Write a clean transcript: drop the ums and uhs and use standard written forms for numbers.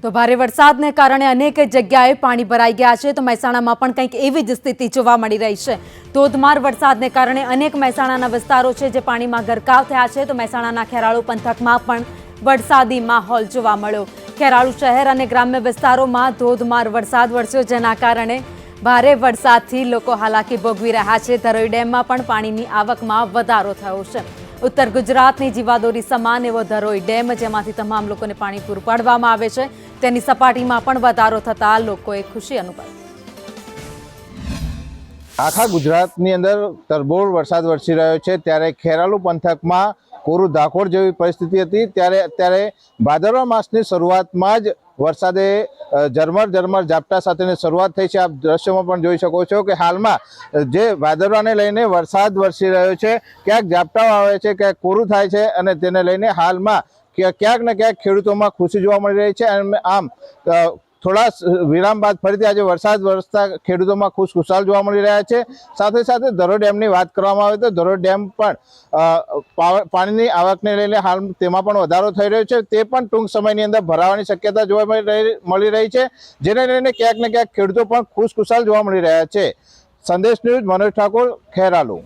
તો ભારે વરસાદને કારણે અનેક જગ્યાએ પાણી ભરાઈ ગયા છે તો મહેસાણામાં પણ કંઈક એવી જ સ્થિતિ જોવા મળી રહી છે। ધોધમાર વરસાદને કારણે અનેક મહેસાણાના વિસ્તારો છે જે પાણીમાં ગરકાવ થયા છે તો મહેસાણાના ખેરાળુ પંથકમાં પણ વરસાદી માહોલ જોવા મળ્યો। ખેરાળુ શહેર અને ગ્રામ્ય વિસ્તારોમાં ધોધમાર વરસાદ વરસ્યો જેના કારણે ભારે વરસાદથી લોકો હાલાકી ભોગવી રહ્યા છે। ધરોઈ ડેમમાં પણ પાણીની આવકમાં વધારો થયો છે। उत्तर गुजरातनी जीवादोरी समान एवो धरोई डेम जेमांथी तमाम लोकोने पाणी पूरुं पाडवामां आवे छे तेनी सपाटीमां पण वधारो थता लोकोए खुशी अनुभवी। आखा गुजरातनी अंदर तरबोळ वरसाद वरसी रह्यो छे त्यारे खेरालू पंथकमां कोरू धाकोड़ जेवी परिस्थिति हती त्यारे अत्यारे भादरवा मासनी शरूआतमां ज वरसादे झरमर झरमर झापटा साथेनी शरूआत थई छे। आप दृश्यमां पण जोई शको छो के हालमां जे भादरवाने लईने वरसाद वरसी रह्यो छे, क्यांक झापटाओ आवे छे, क्यांक कोरू थाय छे अने तेने लईने हालमां क्यांक ने क्यांक खेडूतोमां खुशी जोवा मळी रही छे। आम थोड़ा विराम बाद फरीथी आज वरसाद वरसता खेडूतोमां खुशखुशाल जोवा मळी रह्या छे। साथे साथे धरोई डेमनी वात करवामां आवे तो धरोई डेम पण पाणीनी आवकने लईने हाल तेमां पण वधारो थई रह्यो छे। ते पण टूंक समयनी अंदर भरावानी शक्यता जोवा मळी रही छे जेने लईने क्यांक ने क्यांक खेडूतो पण खुशखुशाल जोवा मळी रह्या छे। संदेश न्यूज मनोज ठाकुर, खेरालू।